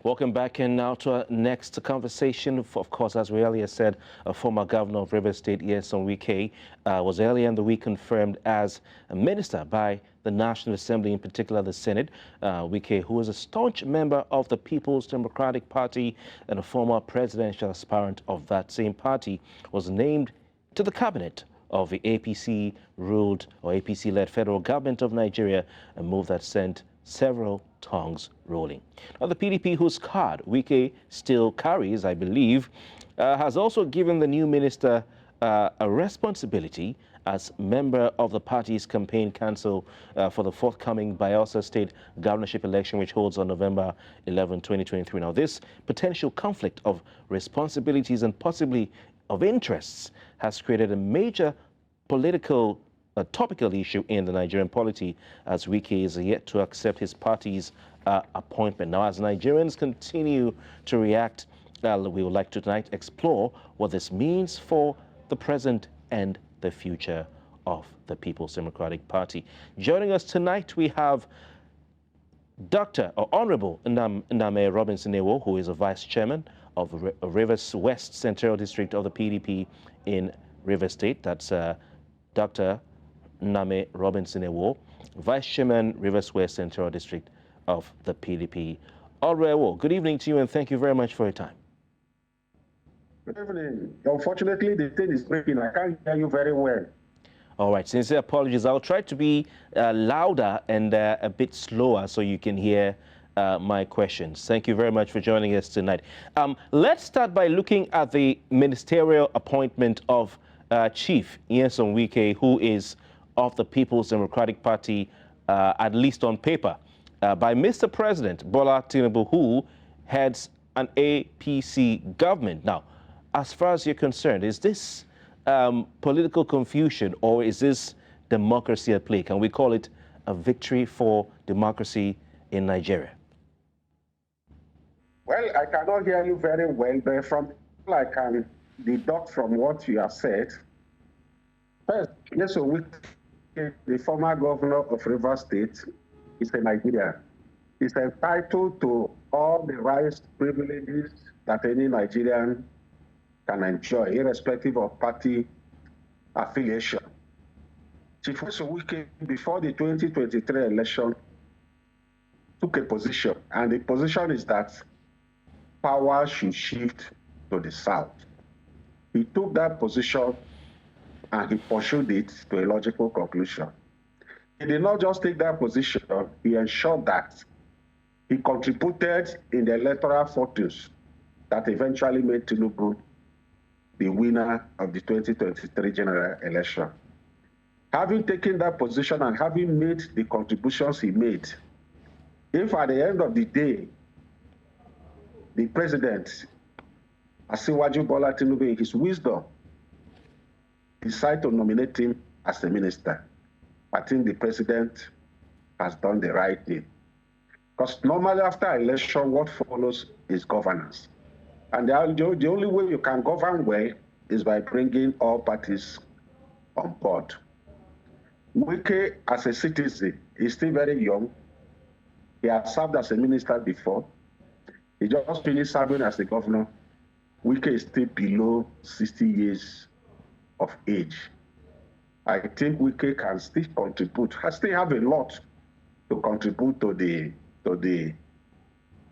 Welcome back, and now to our next conversation. Of course, as we earlier said, a former governor of Rivers State, Wike, was earlier in the week confirmed as a minister by the National Assembly, in particular the Senate. Wike, who is a staunch member of the People's Democratic Party and a former presidential aspirant of that same party, was named to the cabinet of the APC-ruled or APC-led federal government of Nigeria, a move that sent several tongues rolling. Now, the PDP, whose card Wike still carries, I believe, has also given the new minister a responsibility as member of the party's campaign council for the forthcoming Bayelsa State governorship election, which holds on November 11, 2023. Now, this potential conflict of responsibilities and possibly of interests has created a major political topical issue in the Nigerian polity, as Wike is yet to accept his party's appointment. Now, as Nigerians continue to react, we would like to tonight explore what this means for the present and the future of the People's Democratic Party. Joining us tonight, we have Dr. or Honorable Name Robinson-Ewo, who is a vice chairman of Rivers West Central District of the PDP in Rivers State. That's Dr. Name Robinson-Ewo, Vice Chairman, Rivers West Central District of the PDP. Ewo, good evening to you, and thank you very much for your time. Good evening. Unfortunately, the thing is breaking. I can't hear you very well. All right, sincere apologies. I'll try to be louder and a bit slower so you can hear my questions. Thank you very much for joining us tonight. Let's start by looking at the ministerial appointment of Chief Nyesom Wike, who is of the People's Democratic Party, at least on paper, by Mr. President Bola Tinubu, who heads an APC government. Now, as far as you're concerned, is this political confusion, or is this democracy at play? Can we call it a victory for democracy in Nigeria? Well, I cannot hear you very well, but from I can deduct from what you have said. First, Nyesom Wike, the former governor of Rivers State, is a Nigerian. He's entitled to all the rights, privileges that any Nigerian can enjoy, irrespective of party affiliation. Chief Nyesom Wike, before the 2023 election, took a position, and the position is that power should shift to the south. He took that position and he pursued it to a logical conclusion. He did not just take that position, he ensured that he contributed in the electoral fortunes that eventually made Tinubu the winner of the 2023 general election. Having taken that position and having made the contributions he made, if at the end of the day, the president, Asiwaju Bola Tinubu, in his wisdom, decide to nominate him as the minister, I think the president has done the right thing. Because normally after election, what follows is governance. And the only way you can govern well is by bringing all parties on board. Wike, as a citizen, is still very young. He has served as a minister before. He just finished serving as a governor. Wike is still below 60 years of age. I think Wike can still contribute. I still have a lot to contribute to the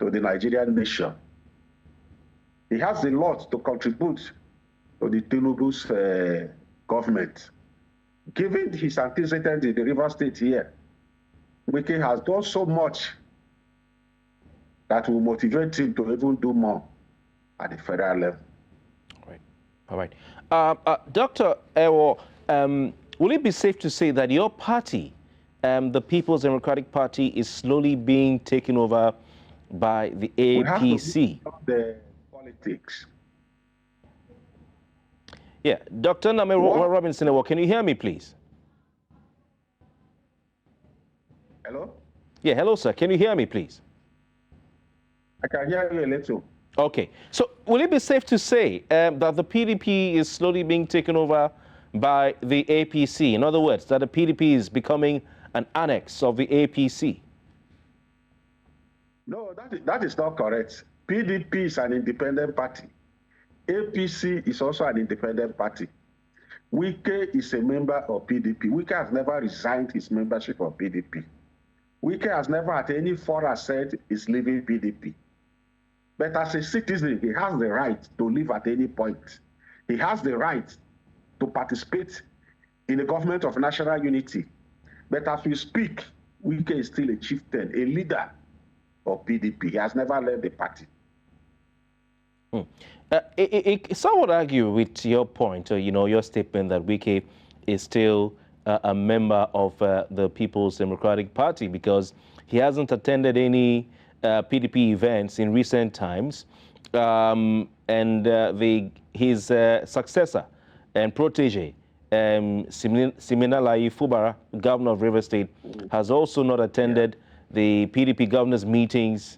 Nigerian nation. He has a lot to contribute to the Tinubu's government. Given his antecedents in the River State here, Wike has done so much that will motivate him to even do more at the federal level. All right. Dr. Ewo, will it be safe to say that your party, the People's Democratic Party, is slowly being taken over by the APC? We have to the politics. Yeah, Dr. Name Robinson-Ewo, can you hear me, please? Hello? Yeah, hello, sir. Can you hear me, please? I can hear you a little. Okay. So will it be safe to say that the PDP is slowly being taken over by the APC? In other words, that the PDP is becoming an annex of the APC? No, that is not correct. PDP is an independent party. APC is also an independent party. Wike is a member of PDP. Wike has never resigned his membership of PDP. Wike has never at any forum said he's leaving PDP. But as a citizen, he has the right to leave at any point. He has the right to participate in the government of national unity. But as we speak, Wike is still a chieftain, a leader of PDP. He has never left the party. Some would argue with your point, your statement that Wike is still a member of the People's Democratic Party because he hasn't attended any PDP events in recent times, and his successor and protege, Siminalayi Fubara, governor of River State, has also not attended the PDP governors' meetings.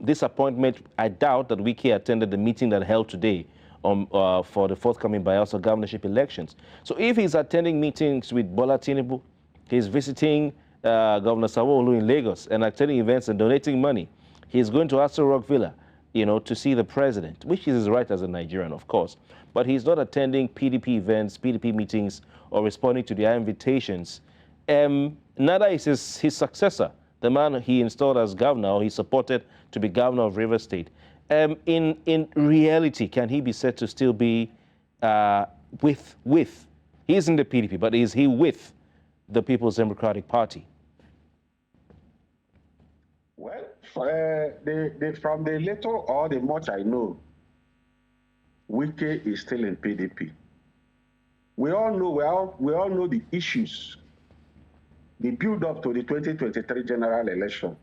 This appointment, I doubt that Wike attended the meeting that held today for the forthcoming Bayelsa governorship elections. So if he's attending meetings with Bola Tinubu, he's visiting Governor Sanwo-Olu in Lagos and attending events and donating money, he's going to Aso Rock Villa, to see the president, which is his right as a Nigerian, of course. But he's not attending PDP events, PDP meetings, or responding to their invitations. Neither is his successor, the man he installed as governor, or he supported to be governor of River State. In reality, can he be said to still be with? He's in the PDP, but is he with the People's Democratic Party? Well, from the little or the much I know, Wike is still in PDP. We all know the issues, the build up to the 2023 general election.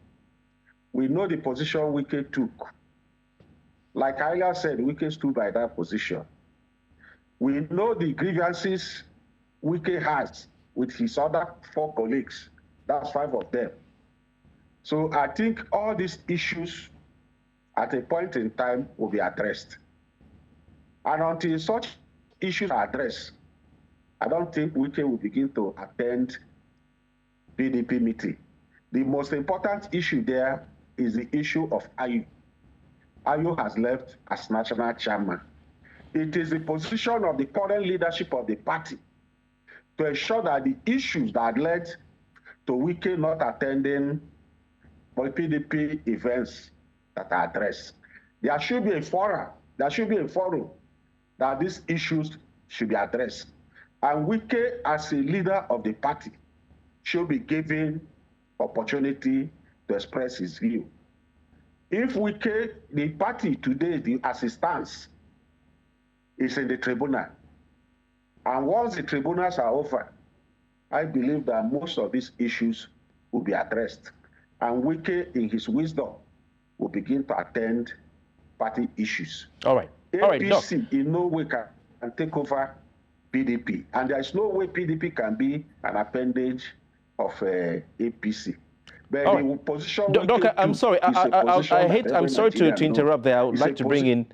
We know the position Wike took. Like I earlier said, Wike stood by that position. We know the grievances Wike has with his other 4 colleagues. That's 5 of them. So I think all these issues at a point in time will be addressed. And until such issues are addressed, I don't think Wike will begin to attend PDP meeting. The most important issue there is the issue of Ayu. Ayu has left as national chairman. It is the position of the current leadership of the party to ensure that the issues that led to Wike not attending PDP events that are addressed. There should be a forum that these issues should be addressed. And Wike, as a leader of the party, should be given opportunity to express his view. If Wike, the party today, as it stands, is in the tribunal, and once the tribunals are over, I believe that most of these issues will be addressed. And Wike, in his wisdom, will begin to attend party issues. All right. APC in no way can take over PDP. And there is no way PDP can be an appendage of APC. But the position Doctor, I'm sorry. I'm sorry to interrupt there. I would like to bring in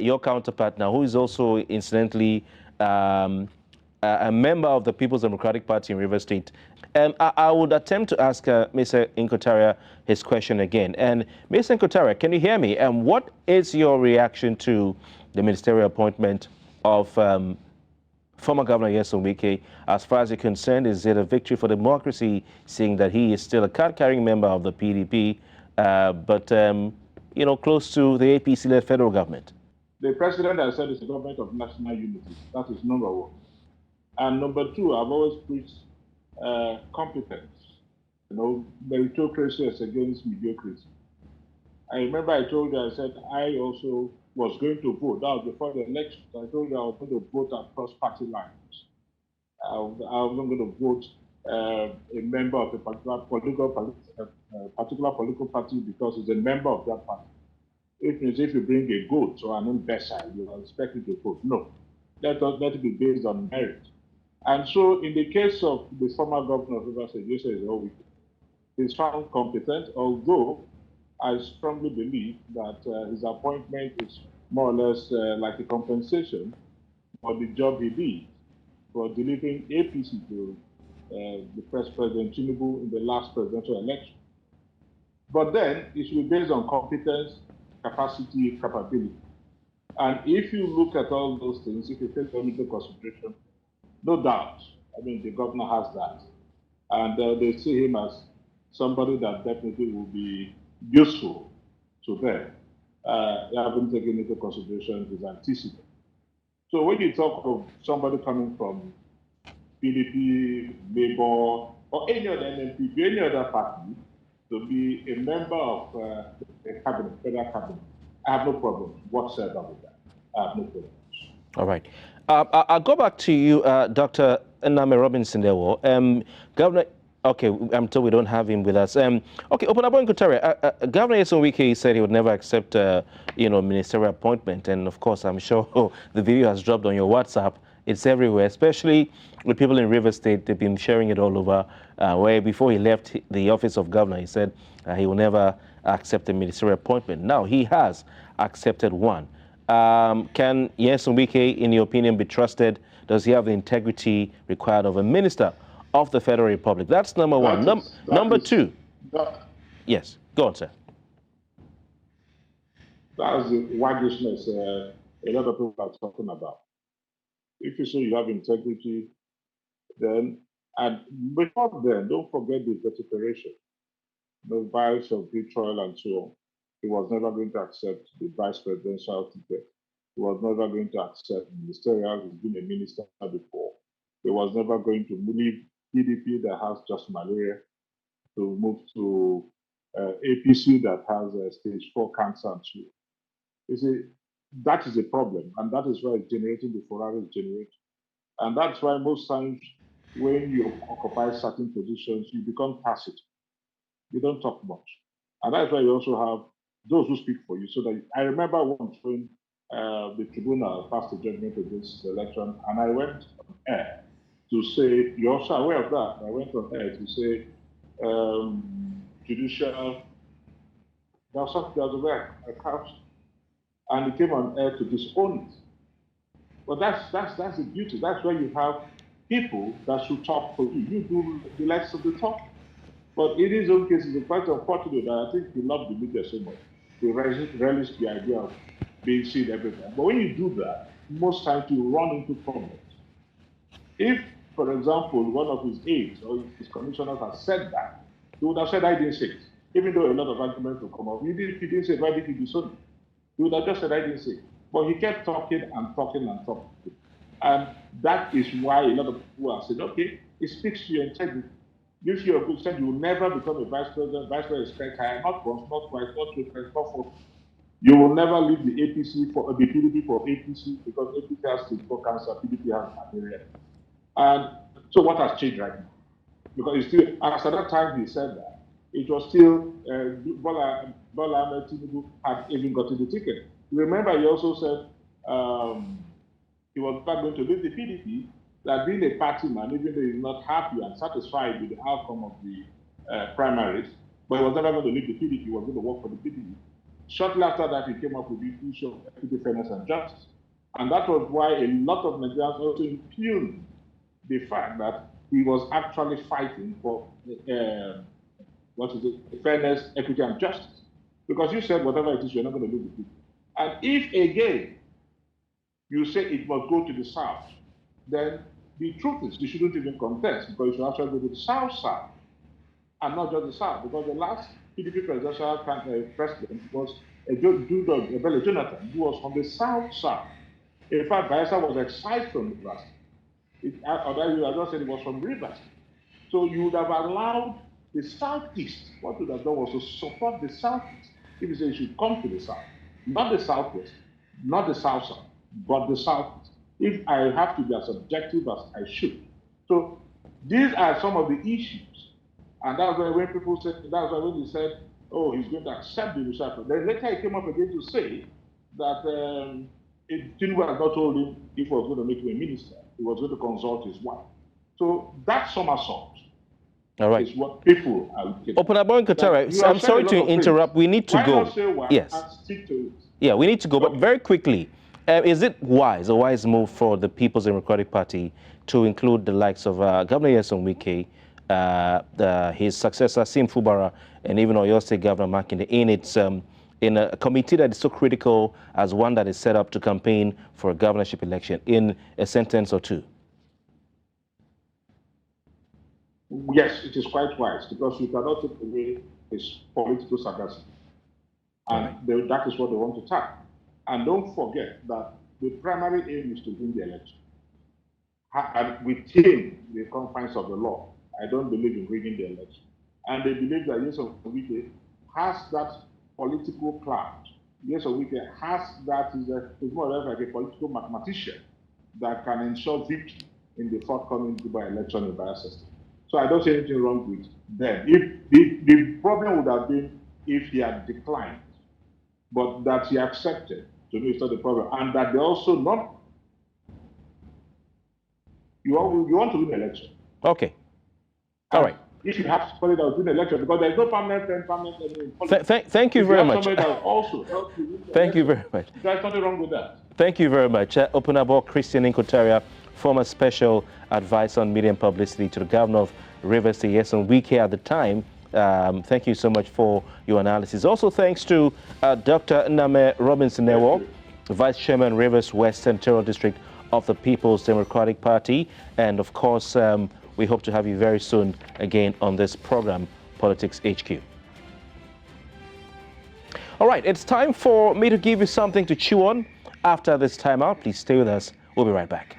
your counterpart now, who is also, incidentally, a member of the People's Democratic Party in River State. I would attempt to ask Mr. Inkotaria his question again. And Mr. Inkotaria, can you hear me? And what is your reaction to the ministerial appointment of former Governor Nyesom Wike? As far as you're concerned, is it a victory for democracy, seeing that he is still a card-carrying member of the PDP, but close to the APC-led federal government? The president has said it's a government of national unity. That is number one. And number two, I've always preached competence. Meritocracy is against mediocrity. I remember I told you, I said I also was going to vote. That was before the election. I told you I was going to vote across party lines. I was not going to vote a member of a particular political party because he's a member of that party. It means if you bring a goat or an imbecile, you are expected to vote. No, let it be based on merit. And so, in the case of the former governor of River State, he's found competent, although I strongly believe that his appointment is more or less like a compensation for the job he did for delivering APC to the first President Tinubu in the last presidential election. But then it should be based on competence, capacity, capability. And if you look at all those things, if you take them into consideration, no doubt, I mean, the governor has that. And they see him as somebody that definitely will be useful to them. They haven't taken into consideration his antecedent. So when you talk of somebody coming from PDP, Labour, or any other NNPP, any other party, to be a member of the cabinet, federal cabinet, I have no problem whatsoever with that. I have no problem. All right. I'll go back to you, Dr. Nname Robinson Dewo. Governor, okay, I'm told we don't have him with us. Okay, Opunabo Nkutare, Governor Nyesom Wike said he would never accept, ministerial appointment. And of course, I'm sure the video has dropped on your WhatsApp. It's everywhere, especially with people in River State. They've been sharing it all over, where before he left the office of governor, he said he will never accept a ministerial appointment. Now, he has accepted one. Can Nyesom Wike, in your opinion, be trusted? Does he have the integrity required of a minister of the Federal Republic? That's number one. Number two. Yes, go on, sir. That's the waggishness a lot of people are talking about. If you say you have integrity, then, and before then, don't forget the vituperation, the vice of vitriol and so on. He was never going to accept the vice presidential ticket. He was never going to accept ministerial. He's been a minister before. He was never going to leave PDP that has just malaria to move to APC that has stage 4 cancer and so on. You see, that is a problem, and that is why it's generating the Ferrari is generating. And that's why most times when you occupy certain positions, you become tacit. You don't talk much. And that's why you also have those who speak for you. So that I remember once when the tribunal passed a judgment against the election, and I went on air to say, you're also aware of that. I went on air to say, judicial, there was something that was a couch, and he came on air to disown it. But that's the beauty. That's why you have people that should talk for you. You do the less of the talk. But in his own case, it's quite unfortunate that I think he loved the media so much. He relished the idea of being seen everywhere. But when you do that, most times you run into problems. If, for example, one of his aides or his commissioners has said that, he would have said, I didn't say it. Even though a lot of arguments will come up. He didn't say, why did he do so? He would have just said, I didn't say it. But he kept talking and talking and talking. And that is why a lot of people are saying, okay, it speaks to your integrity. If you're a good said, you will never become a vice president, higher, not once, not twice, not three times, not four. You will never leave the APC for the PDP for APC because APC has stage 4 cancer, PDP has malaria. And so what has changed right now? Because it's still, after that time he said that, it was still Bola Ahmed Tinubu had even gotten the ticket. Remember, he also said he was not going to leave the PDP, that being a party man, even though he's not happy and satisfied with the outcome of the primaries, but he was never going to leave the PDP, he was going to work for the PDP. Shortly after that, he came up with the issue of equity, fairness, and justice. And that was why a lot of Nigerians also impugned the fact that he was actually fighting for fairness, equity, and justice. Because you said whatever it is, you're not going to leave the PDP. And if again you say it must go to the south, then the truth is you shouldn't even contest because you should actually go to the south side and not just the south. Because the last PDP presidential president was Ebele Jonathan, who was from the south side. In fact, Bayelsa was excised from the last. I just said it was from Rivers. So you would have allowed the southeast. What you would have done was to support the southeast. If you say you should come to the south, not the southwest, not the south side, but the southeast. If I have to be as objective as I should. So these are some of the issues. And that's why when people said, that's why when he said, oh, he's going to accept the reshuffle. Then later he came up again to say that Tinubu had not told him if he was going to make him a minister. He was going to consult his wife. So that somersault is what people are looking at. Opunabo Nkutare, I'm sorry to interrupt. We need to go. Why not say one yes. and stick to it? Yeah, we need to go. But very quickly, is it a wise move for the People's Democratic Party to include the likes of Governor Nyesom Wike his successor, Sim Fubara, and even Oyo State Governor Makinde in a committee that is so critical as one that is set up to campaign for a governorship election, in a sentence or two? Yes, it is quite wise, because you cannot take away his political sagacity. And that is what they want to tap. And don't forget that the primary aim is to win the election. And within the confines of the law, I don't believe in rigging the election. And they believe that Nyesom Wike has that political clout. Nyesom Wike has that, is more or less like a political mathematician that can ensure victory in the forthcoming Dubai election in Bayelsa State. So I don't see anything wrong with them. If the problem would have been if he had declined, but that he accepted, to me, it's not the problem. And that they also not, you want to win the election. Okay. All right. If you have somebody that will win the election, because there's no permanent thank you very much. Also thank you very much. There's nothing wrong with that. Thank you very much. Opunabo Christian Inkotaria, former special advisor on media and publicity to the governor of Rivers State, Nyesom Wike at the time. Thank you so much for your analysis. Also, thanks to Dr. Name Robinson-Newo, Vice Chairman, Rivers West Senatorial District of the People's Democratic Party. And of course, we hope to have you very soon again on this program, Politics HQ. All right, it's time for me to give you something to chew on. After this timeout, please stay with us. We'll be right back.